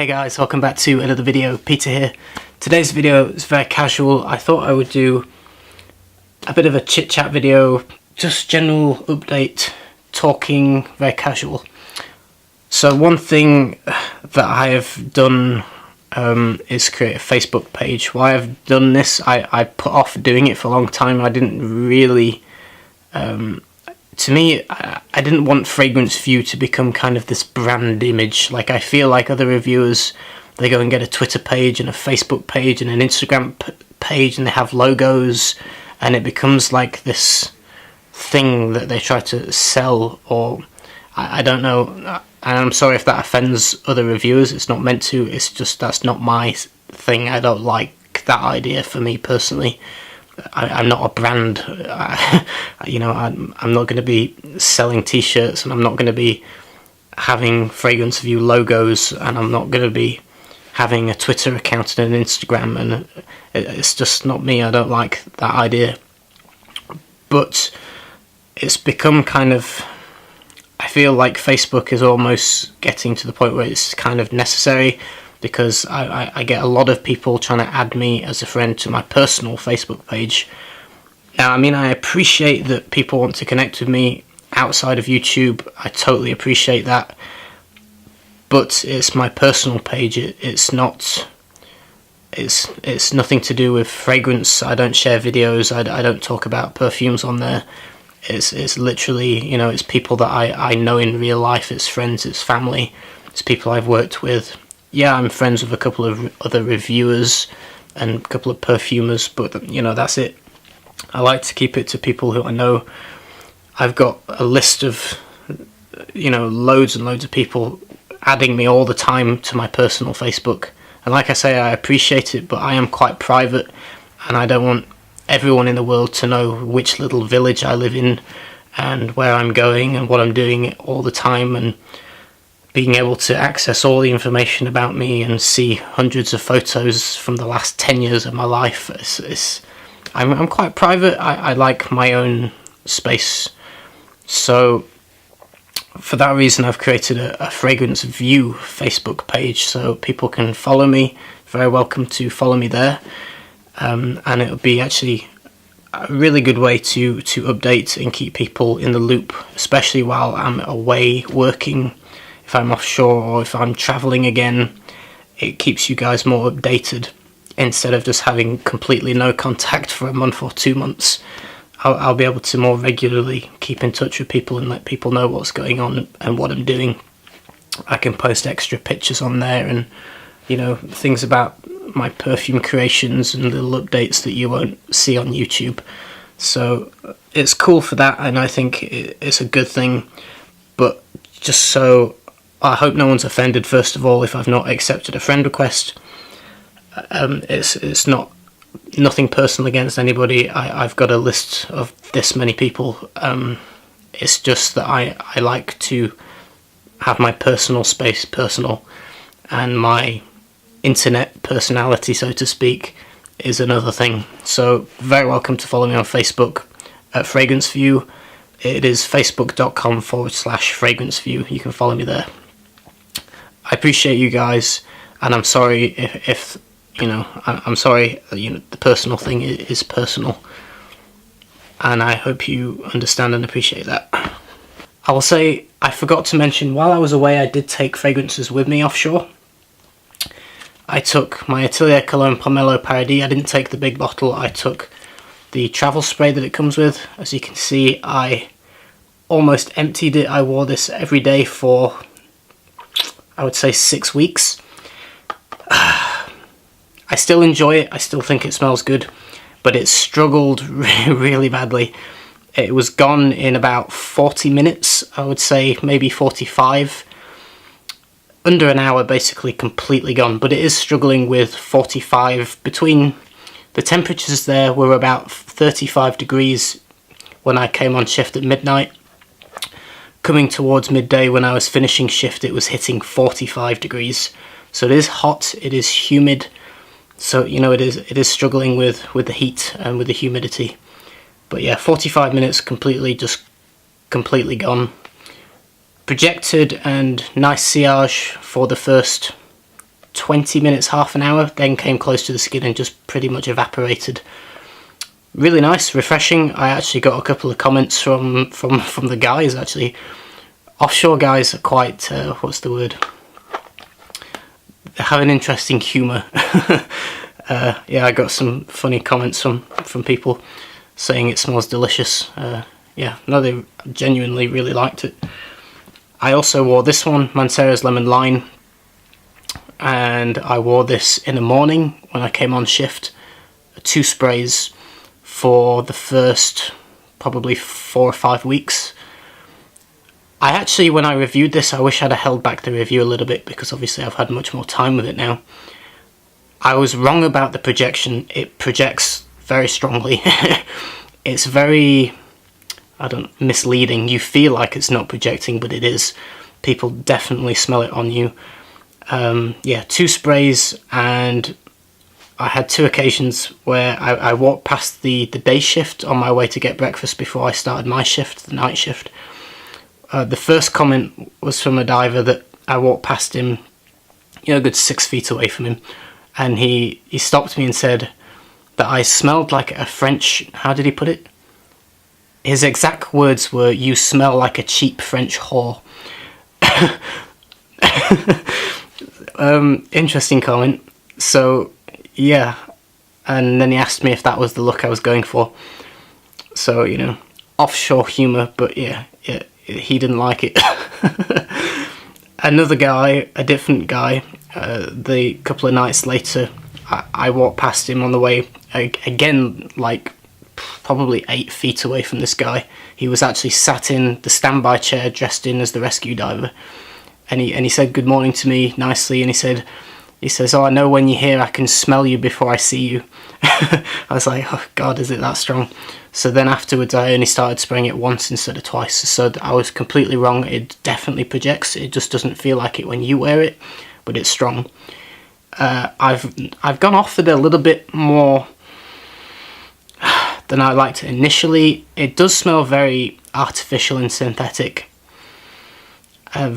Hey guys, welcome back to another video. Peter here. Today's video is very casual. I thought I would do a bit of a chit chat video, just general update, talking, very casual. So one thing that I have done is create a Facebook page. Why I've done this, I put off doing it for a long time. I didn't really, to me, I didn't want FragranceView to become kind of this brand image. Like, I feel like other reviewers, they go and get a Twitter page and a Facebook page and an Instagram page, and they have logos, and it becomes like this thing that they try to sell, or I don't know. And I'm sorry if that offends other reviewers. It's not meant to. It's just that's not my thing. I don't like that idea for me personally. I'm not a brand. I'm not going to be selling t-shirts, and I'm not going to be having FragranceView logos, and I'm not going to be having a Twitter account and an Instagram, and it's just not me. I don't like that idea. But it's become kind of, I feel like Facebook is almost getting to the point where it's kind of necessary, because I get a lot of people trying to add me as a friend to my personal Facebook page. Now, I mean, I appreciate that people want to connect with me outside of YouTube. I totally appreciate that. But it's my personal page. It's not. It's nothing to do with fragrance. I don't share videos. I don't talk about perfumes on there. It's literally, it's people that I know in real life. It's friends. It's family. It's people I've worked with. Yeah, I'm friends with a couple of other reviewers and a couple of perfumers, but that's it. I like to keep it to people who I know. I've got a list of loads and loads of people adding me all the time to my personal Facebook, and like I say, I appreciate it, but I am quite private, and I don't want everyone in the world to know which little village I live in and where I'm going and what I'm doing all the time, and being able to access all the information about me and see hundreds of photos from the last 10 years of my life. I'm quite private. I like my own space. So for that reason, I've created a FragranceView Facebook page, so people can follow me. Very welcome to follow me there. And it'll be actually a really good way to update and keep people in the loop, especially while I'm away working. If I'm offshore or if I'm traveling again, it keeps you guys more updated instead of just having completely no contact for a month or 2 months. I'll be able to more regularly keep in touch with people and let people know what's going on and what I'm doing. I can post extra pictures on there and things about my perfume creations and little updates that you won't see on YouTube. So it's cool for that, and I think it's a good thing. But just so I hope no one's offended, first of all, if I've not accepted a friend request. It's nothing personal against anybody. I've got a list of this many people. It's just that I like to have my personal space personal, and my internet personality, so to speak, is another thing. So very welcome to follow me on Facebook at FragranceView. It is facebook.com/FragranceView. You can follow me there. I appreciate you guys, and I'm sorry if I'm sorry, the personal thing is personal, and I hope you understand and appreciate that. I will say, I forgot to mention, while I was away, I did take fragrances with me offshore. I took my Atelier Cologne Pomelo Paradis. I didn't take the big bottle. I took the travel spray that it comes with. As you can see, I almost emptied it. I wore this every day for, I would say, 6 weeks. I still enjoy it. I still think it smells good, but it struggled really badly. It was gone in about 40 minutes, I would say, maybe 45. Under an hour, basically completely gone, but it is struggling with 45. Between the temperatures there were about 35 degrees when I came on shift at midnight. Coming towards midday, when I was finishing shift, it was hitting 45 degrees. So it is hot, it is humid. So it is struggling with the heat and with the humidity. But yeah, 45 minutes completely gone. Projected and nice sillage for the first 20 minutes, half an hour, then came close to the skin and just pretty much evaporated. Really nice, refreshing. I actually got a couple of comments from the guys, actually. Offshore guys are quite, what's the word? They have an interesting humour. Yeah, I got some funny comments from people saying it smells delicious. Yeah, no, they genuinely really liked it. I also wore this one, Mancera's Lemon Lime, and I wore this in the morning when I came on shift. 2 sprays for the first probably 4 or 5 weeks. I actually, when I reviewed this, I wish I'd have held back the review a little bit, because obviously I've had much more time with it now. I was wrong about the projection. It projects very strongly. It's very, misleading. You feel like it's not projecting, but it is. People definitely smell it on you. Yeah, 2 sprays, and I had 2 occasions where I walked past the day shift on my way to get breakfast before I started my shift, the night shift. The first comment was from a diver that I walked past him, a good 6 feet away from him, and he stopped me and said that I smelled like a French, how did he put it? His exact words were, "You smell like a cheap French whore." Interesting comment. So, yeah. And then he asked me if that was the look I was going for. So, offshore humour, but yeah, he didn't like it. Another guy, a different guy, the couple of nights later, I walked past him on the way, again, like probably 8 feet away from this guy. He was actually sat in the standby chair, dressed in as the rescue diver, and he said good morning to me nicely, and he says, "Oh, I know when you're here, I can smell you before I see you." I was like, oh god, is it that strong? So then afterwards I only started spraying it once instead of twice, so I was completely wrong. It definitely projects. It just doesn't feel like it when you wear it, but it's strong. I've gone off it a little bit more than I liked initially. It does smell very artificial and synthetic, a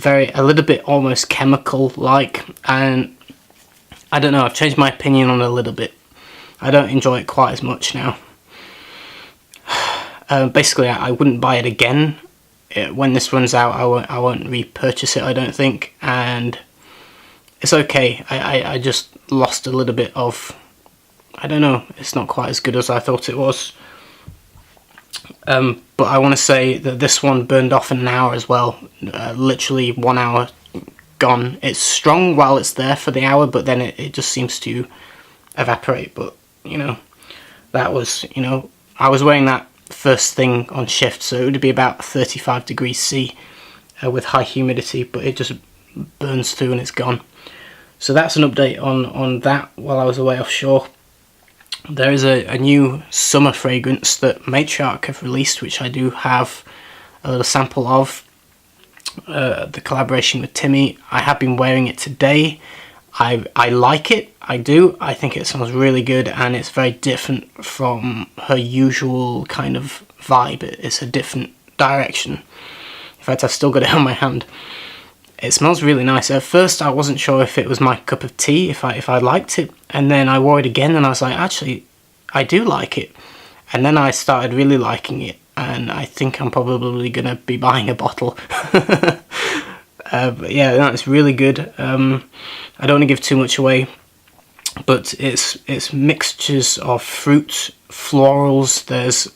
little bit almost chemical like, and I don't know, I've changed my opinion on it a little bit. I don't enjoy it quite as much now. Basically, I wouldn't buy it again. When this runs out, I won't repurchase it, I don't think, and it's okay. I just lost a little bit of, I don't know, it's not quite as good as I thought it was. But I want to say that this one burned off in an hour as well. Literally 1 hour gone. It's strong while it's there for the hour, but then it just seems to evaporate. But, that was, I was wearing that first thing on shift, so it would be about 35 degrees C with high humidity, but it just burns through and it's gone. So that's an update on that while I was away offshore. There is a new summer fragrance that Matriarch have released, which I do have a little sample of. The collaboration with Timmy. I have been wearing it today. I like it. I do. I think it smells really good, and it's very different from her usual kind of vibe. It's a different direction. In fact, I've still got it on my hand. It smells really nice. At first, I wasn't sure if it was my cup of tea, if I liked it, and then I wore it again, and I was like, actually, I do like it. And then I started really liking it, and I think I'm probably going to be buying a bottle. But yeah, no, it's really good. I don't want to give too much away, but it's mixtures of fruit, florals. There's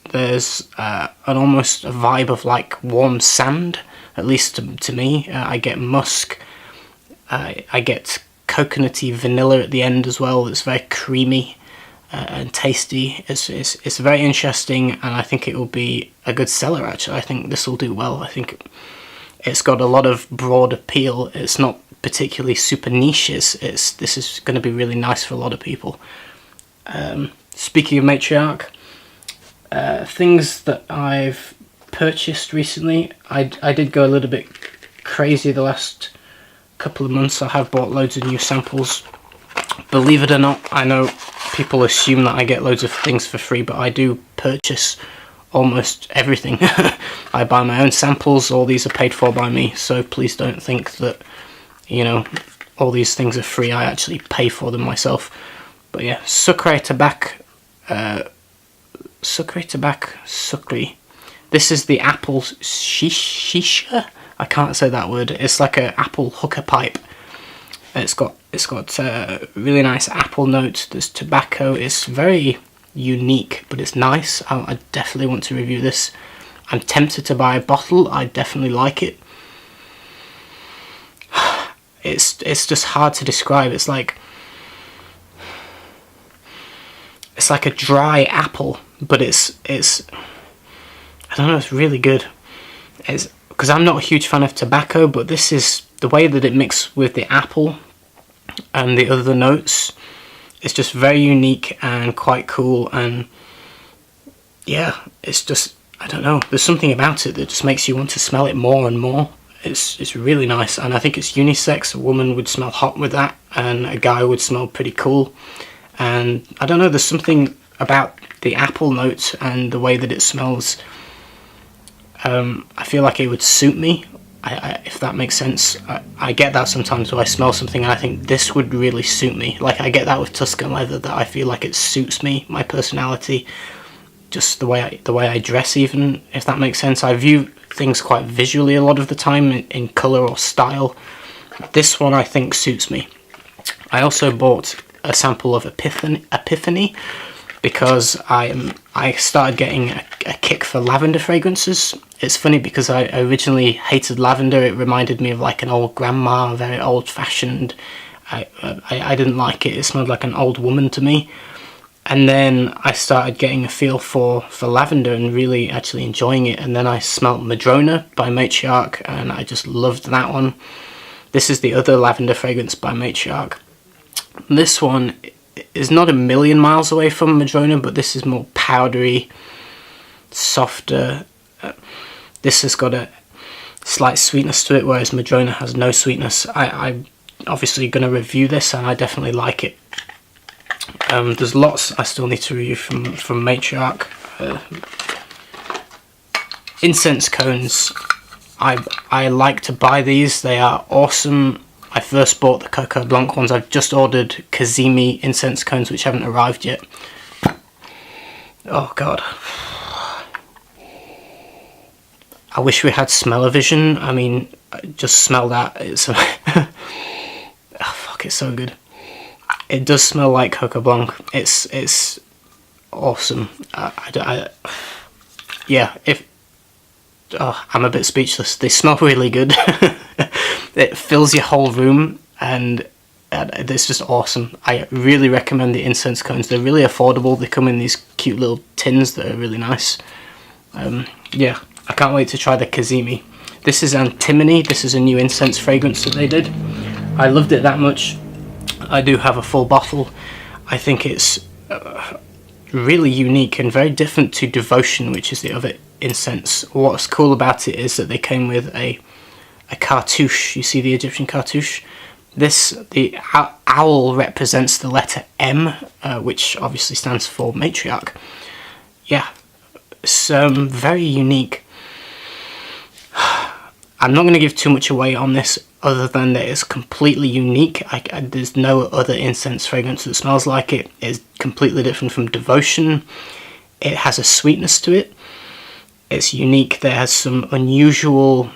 an almost a vibe of like warm sand, at least to me. I get musk. I get coconutty vanilla at the end as well. It's very creamy and tasty. It's very interesting, and I think it will be a good seller. Actually, I think this will do well. I think it's got a lot of broad appeal. It's not particularly super niche. This is going to be really nice for a lot of people. Speaking of Matriarch, things that I've purchased recently, I did go a little bit crazy the last couple of months. I have bought loads of new samples. Believe it or not, I know people assume that I get loads of things for free, but I do purchase almost everything. I buy my own samples. All these are paid for by me, so please don't think that all these things are free. I actually pay for them myself. But yeah, Sucre Tabac, Sucre. This is the apple shisha. I can't say that word. It's like an apple hookah pipe. It's got really nice apple notes. There's tobacco. It's very unique, but it's nice. I definitely want to review this. I'm tempted to buy a bottle. I definitely like it. It's just hard to describe. It's like a dry apple, but it's I don't know. It's really good. It's because I'm not a huge fan of tobacco, but this is the way that it mixes with the apple and the other notes. It's just very unique and quite cool, and yeah, it's just, I don't know, there's something about it that just makes you want to smell it more and more. It's really nice, and I think it's unisex. A woman would smell hot with that, and a guy would smell pretty cool. And I don't know, there's something about the apple notes and the way that it smells. I feel like it would suit me, if that makes sense. I get that sometimes where I smell something and I think this would really suit me. Like I get that with Tuscan leather, that I feel like it suits me, my personality, just the way I dress even, if that makes sense. I view things quite visually a lot of the time in colour or style. This one I think suits me. I also bought a sample of Epiphany because I started getting a kick for lavender fragrances. It's funny because I originally hated lavender. It reminded me of like an old grandma, very old-fashioned. I didn't like it. It smelled like an old woman to me. And then I started getting a feel for lavender and really actually enjoying it. And then I smelt Madrona by Matriarch, and I just loved that one. This is the other lavender fragrance by Matriarch. This one is not a million miles away from Madrona, but this is more powdery, softer. This has got a slight sweetness to it, whereas Madrona has no sweetness. I'm obviously going to review this, and I definitely like it. There's lots I still need to review from Matriarch. Incense cones. I like to buy these. They are awesome. I first bought the Coco Blanc ones. I've just ordered Kazimi incense cones, which haven't arrived yet. Oh god. I wish we had smell-o-vision. I mean, just smell that. It's oh fuck, it's so good. It does smell like Coco Blanc. It's awesome. Yeah, I'm a bit speechless. They smell really good. It fills your whole room, and it's just awesome. I really recommend the incense cones. They're really affordable. They come in these cute little tins that are really nice. Yeah, I can't wait to try the Kazimi. This is Antimony. This is a new incense fragrance that they did. I loved it that much. I do have a full bottle. I think it's really unique and very different to Devotion, which is the other incense. What's cool about it is that they came with a cartouche. You see the Egyptian cartouche? The owl represents the letter M, which obviously stands for Matriarch. Yeah, it's very unique. I'm not going to give too much away on this, other than that it's completely unique. There's no other incense fragrance that smells like it. It's completely different from Devotion. It has a sweetness to it. It's unique. There has some unusual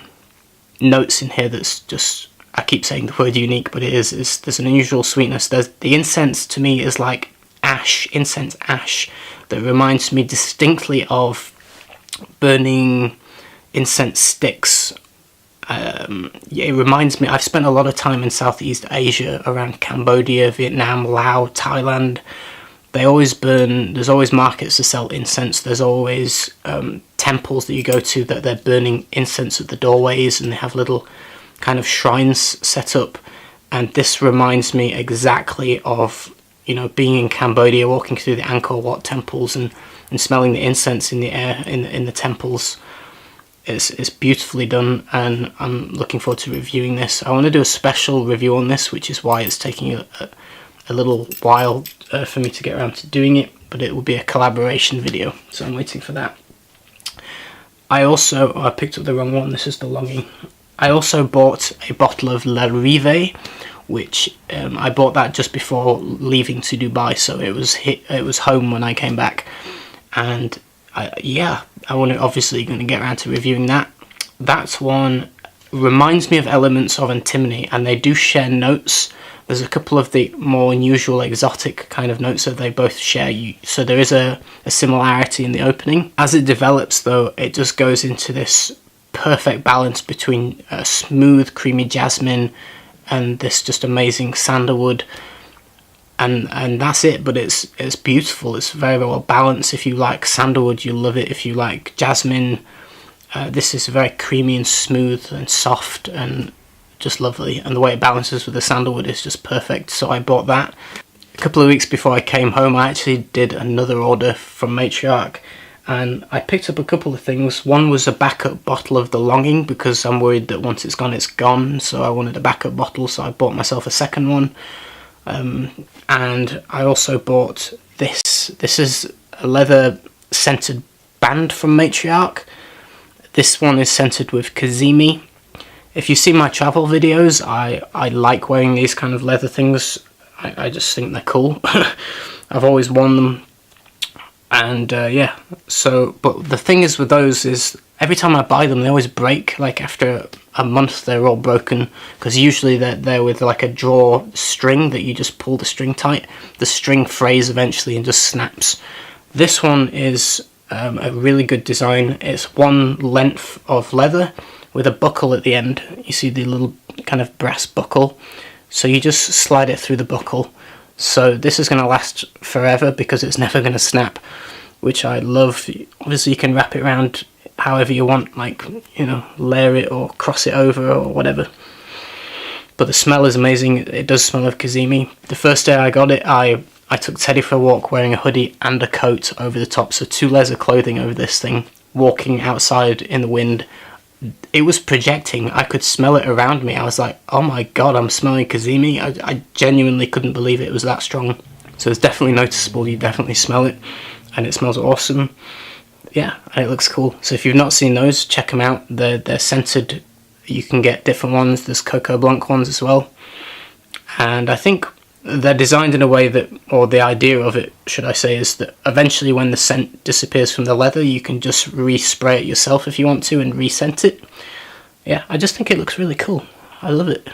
notes in here that's just, I keep saying the word unique, but there's an unusual sweetness. The incense to me is like ash, incense ash, that reminds me distinctly of burning incense sticks. Yeah, it reminds me, I've spent a lot of time in Southeast Asia, around Cambodia, Vietnam, Laos, Thailand. They always burn, there's always markets to sell incense, there's always temples that you go to that they're burning incense at the doorways, and they have little kind of shrines set up. And this reminds me exactly of, you know, being in Cambodia, walking through the Angkor Wat temples and smelling the incense in the air in the temples. It's beautifully done, and I'm looking forward to reviewing this. I want to do a special review on this, which is why it's taking a little while for me to get around to doing it, but it will be a collaboration video, so I'm waiting for that. I picked up the wrong one, this is the Longing. I also bought a bottle of La Rive, which I bought that just before leaving to Dubai, so it was home when I came back, and yeah, I want to obviously going to get around to reviewing that. That one reminds me of elements of Antimony, and they do share notes. There's a couple of the more unusual exotic kind of notes that they both share, so there is a similarity in the opening. As it develops though, it just goes into this perfect balance between smooth creamy jasmine and this just amazing sandalwood, and that's it. But it's beautiful. It's very well balanced. If you like sandalwood, you'll love it. If you like jasmine, this is very creamy and smooth and soft and just lovely, and the way it balances with the sandalwood is just perfect. So I bought that. A couple of weeks before I came home, I actually did another order from Matriarch, and I picked up a couple of things. One was a backup bottle of the Longing, because I'm worried that once it's gone, so I wanted a backup bottle, so I bought myself a second one. And I also bought this. This is a leather scented band from Matriarch. This one is scented with Kazimi. If you see my travel videos, I like wearing these kind of leather things. I just think they're cool. I've always worn them. And yeah, so, but the thing is with those is, every time I buy them, they always break. Like after a month, they're all broken, because usually they're with like a draw string that you just pull the string tight. The string frays eventually and just snaps. This one is a really good design. It's one length of leather with a buckle at the end. You see the little kind of brass buckle, so you just slide it through the buckle. So this is going to last forever because it's never going to snap, which I love. Obviously you can wrap it around however you want, like, you know, layer it or cross it over or whatever. But the smell is amazing. It does smell of Kazimi. The first day I got it, I took Teddy for a walk wearing a hoodie and a coat over the top, so 2 layers of clothing over this thing, walking outside in the wind. It was projecting. I could smell it around me. I was like, oh my god, I'm smelling Kazimi. I genuinely couldn't believe it was that strong. So it's definitely noticeable. You definitely smell it, and it smells awesome. Yeah, and it looks cool. So if you've not seen those, check them out. They're scented. You can get different ones. There's Coco Blanc ones as well. And I think they're designed in a way that, or the idea of it, should I say, is that eventually when the scent disappears from the leather, you can just respray it yourself if you want to and rescent it. Yeah, I just think it looks really cool. I love it.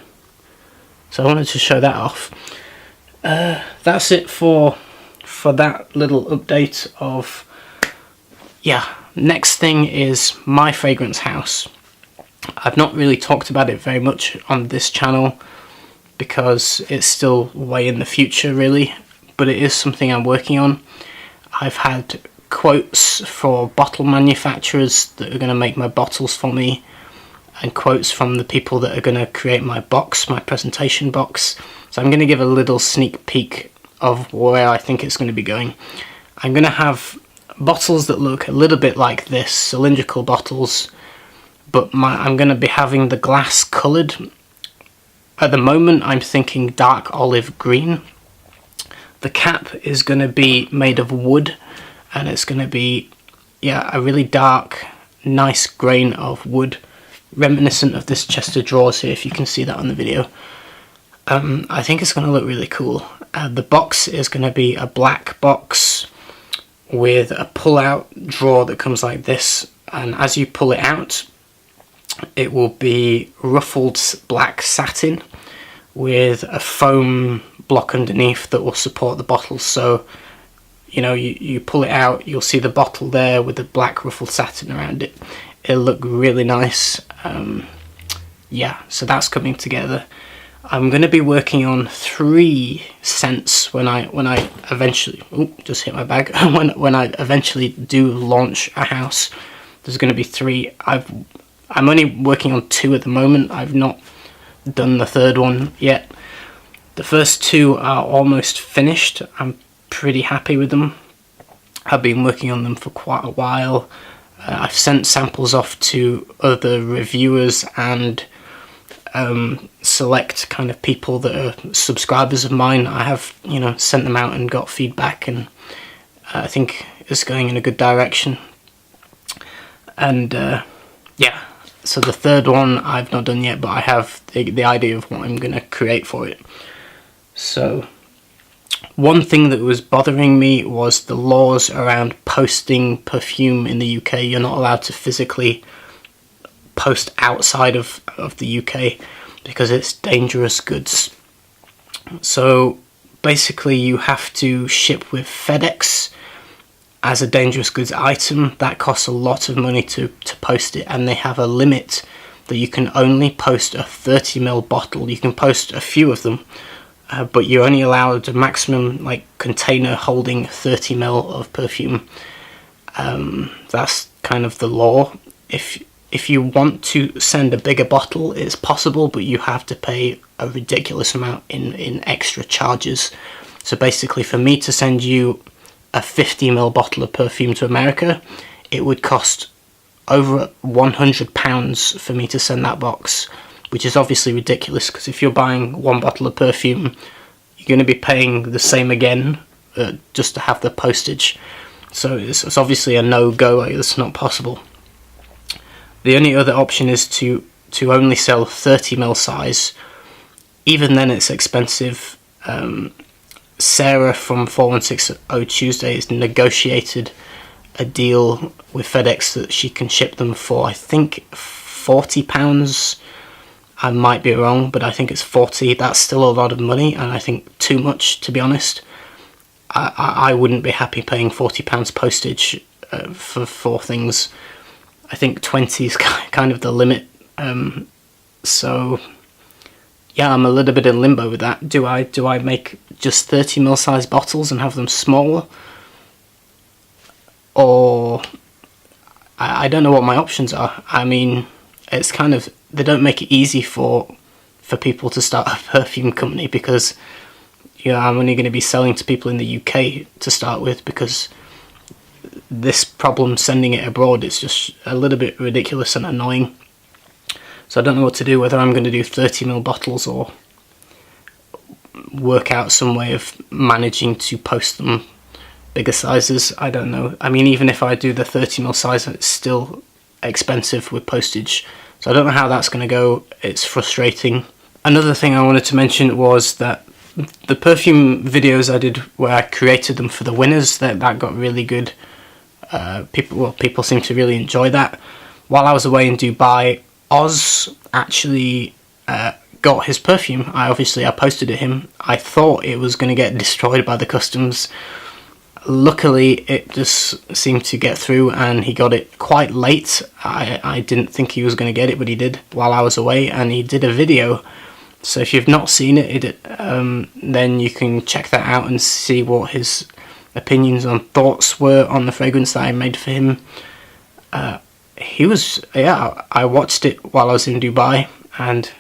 So I wanted to show that off. That's it for that little update of, yeah. Next thing is my fragrance house. I've not really talked about it very much on this channel because it's still way in the future really, but it is something I'm working on. I've had quotes for bottle manufacturers that are going to make my bottles for me, and quotes from the people that are going to create my box, my presentation box. So I'm going to give a little sneak peek of where I think it's going to be going. I'm going to have bottles that look a little bit like this, cylindrical bottles, but I'm going to be having the glass coloured. At the moment I'm thinking dark olive green. The cap is going to be made of wood, and it's going to be, yeah, a really dark, nice grain of wood, reminiscent of this chest of drawers here, if you can see that on the video. I think it's going to look really cool. The box is going to be a black box with a pull-out drawer that comes like this, and as you pull it out, it will be ruffled black satin with a foam block underneath that will support the bottle. So, you know, you pull it out, you'll see the bottle there with the black ruffled satin around it. It'll look really nice. Yeah, so that's coming together. I'm going to be working on 3 scents when I eventually, just hit my bag, when I eventually do launch a house. There's going to be 3. I'm only working on 2 at the moment. I've not done the 3rd one yet. The first 2 are almost finished. I'm pretty happy with them. I've been working on them for quite a while. I've sent samples off to other reviewers and select kind of people that are subscribers of mine. I have, you know, sent them out and got feedback, and I think it's going in a good direction. And yeah, So the third one I've not done yet, but I have the idea of what I'm going to create for it. So one thing that was bothering me was the laws around posting perfume in the UK. You're not allowed to physically post outside of the UK because it's dangerous goods. So basically you have to ship with FedEx as a dangerous goods item. That costs a lot of money to post it, and they have a limit that you can only post a 30ml bottle. You can post a few of them, but you're only allowed a maximum container holding 30ml of perfume. That's kind of the law. If you want to send a bigger bottle, it's possible, but you have to pay a ridiculous amount in extra charges. So basically, for me to send you a 50ml bottle of perfume to America, it would cost over £100 for me to send that box, which is obviously ridiculous, because if you're buying one bottle of perfume, you're going to be paying the same again just to have the postage. So it's obviously a no-go. It's not possible. The only other option is to only sell 30ml size. Even then it's expensive. Sarah from 4160 Tuesday has negotiated a deal with FedEx that she can ship them for, I think, £40. I might be wrong, but I think it's 40. That's still a lot of money, and I think too much, to be honest. I wouldn't be happy paying £40 postage for things. I think 20 is kind of the limit. So yeah, I'm a little bit in limbo with that. Do I make just 30ml size bottles and have them smaller? Or I don't know what my options are. I mean, it's kind of, they don't make it easy for people to start a perfume company, because I'm only going to be selling to people in the UK to start with, because this problem sending it abroad is just a little bit ridiculous and annoying. So I don't know what to do, whether I'm going to do 30ml bottles or work out some way of managing to post them bigger sizes. I don't know. I mean, even if I do the 30ml size, it's still expensive with postage. So I don't know how that's going to go. It's frustrating. Another thing I wanted to mention was that the perfume videos I did where I created them for the winners, that got really good. People seem to really enjoy that. While I was away in Dubai, Oz actually got his perfume. I posted it him. I thought it was going to get destroyed by the customs. Luckily, it just seemed to get through, and he got it quite late. I didn't think he was going to get it, but he did while I was away, and he did a video. So if you've not seen it, then you can check that out and see what his opinions and thoughts were on the fragrance that I made for him. I watched it while I was in Dubai, and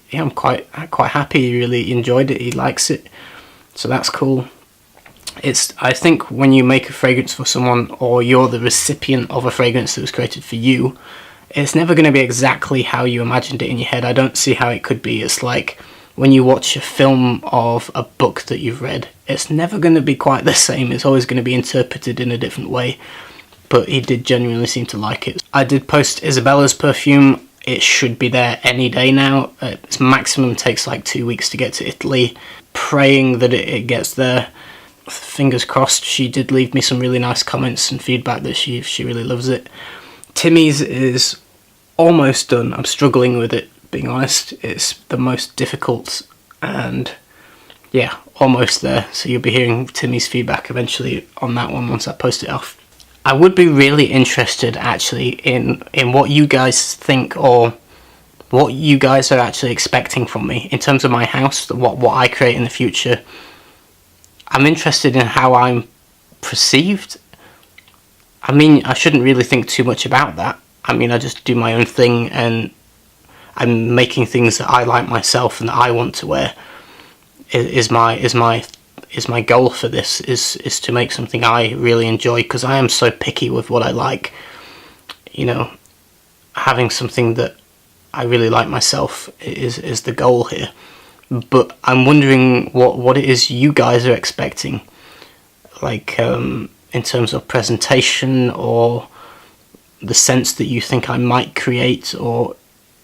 yeah, I'm quite happy. He really enjoyed it. He likes it, so that's cool. I think when you make a fragrance for someone, or you're the recipient of a fragrance that was created for you, it's never going to be exactly how you imagined it in your head. I don't see how it could be. It's like when you watch a film of a book that you've read, it's never going to be quite the same. It's always going to be interpreted in a different way. But he did genuinely seem to like it. I did post Isabella's perfume. It should be there any day now. Its maximum takes like 2 weeks to get to Italy. Praying that it gets there. Fingers crossed. She did leave me some really nice comments and feedback that she really loves it. Timmy's is almost done. I'm struggling with it, being honest. It's the most difficult, and yeah, almost there. So you'll be hearing Timmy's feedback eventually on that one once I post it off. I would be really interested actually in what you guys think, or what you guys are actually expecting from me in terms of my house, what I create in the future. I'm interested in how I'm perceived. I mean, I shouldn't really think too much about that. I mean, I just do my own thing, and I'm making things that I like myself and that I want to wear. Is my goal for this, is to make something I really enjoy, because I am so picky with what I like. Having something that I really like myself is the goal here. But I'm wondering what it is you guys are expecting, like in terms of presentation, or the scents that you think I might create, or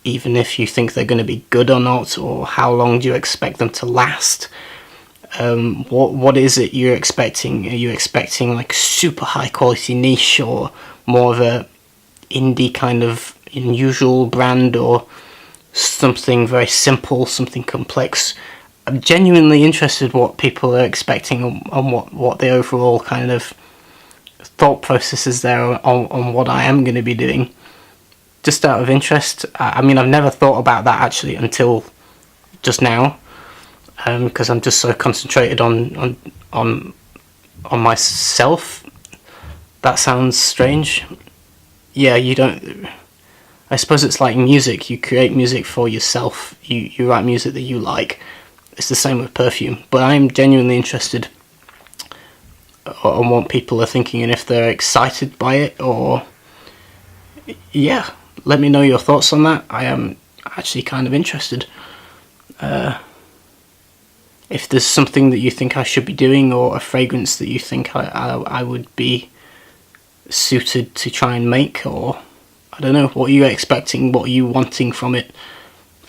even if you think they're going to be good or not, or how long do you expect them to last. What is it you're expecting? Are you expecting like super high quality niche, or more of a indie kind of unusual brand, or something very simple, something complex? I'm genuinely interested what people are expecting, on what the overall kind of thought process is there on what I am going to be doing. Just out of interest. I mean, I've never thought about that actually until just now, because I'm just so concentrated on myself. That sounds strange. Yeah, you don't. I suppose it's like music. You create music for yourself. You write music that you like. It's the same with perfume. But I'm genuinely interested on what people are thinking, and if they're excited by it, or yeah, let me know your thoughts on that. I am actually kind of interested. If there's something that you think I should be doing, or a fragrance that you think I would be suited to try and make, or I don't know, what are you expecting, what are you wanting from it?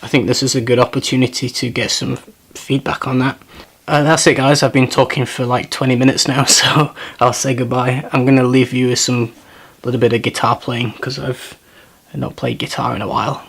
I think this is a good opportunity to get some feedback on that. That's it, guys. I've been talking for like 20 minutes now, so I'll say goodbye. I'm going to leave you with some little bit of guitar playing, because I've not played guitar in a while.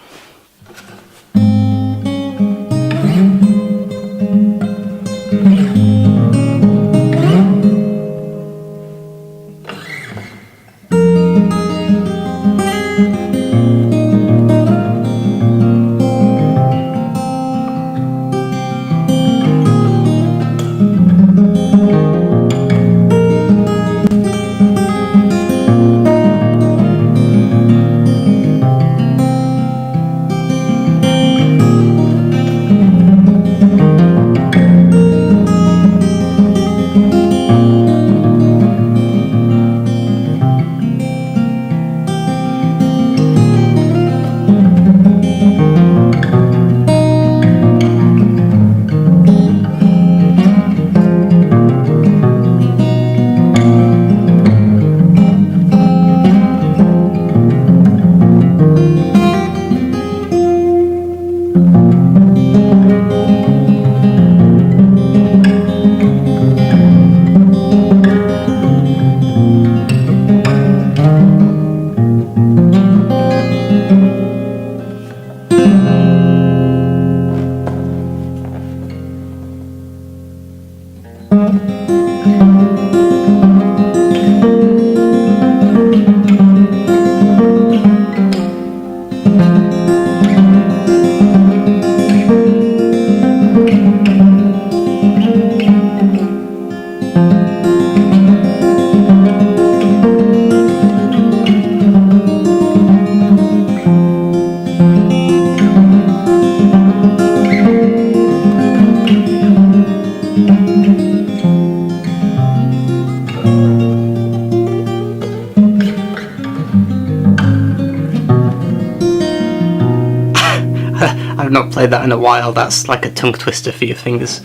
I've not played that in a while. That's like a tongue twister for your fingers.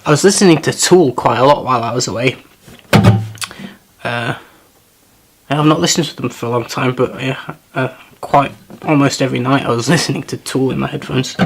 I was listening to Tool quite a lot while I was away. I've not listened to them for a long time, but yeah, quite almost every night I was listening to Tool in my headphones.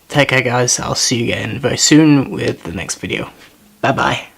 Take care guys, I'll see you again very soon with the next video. Bye bye.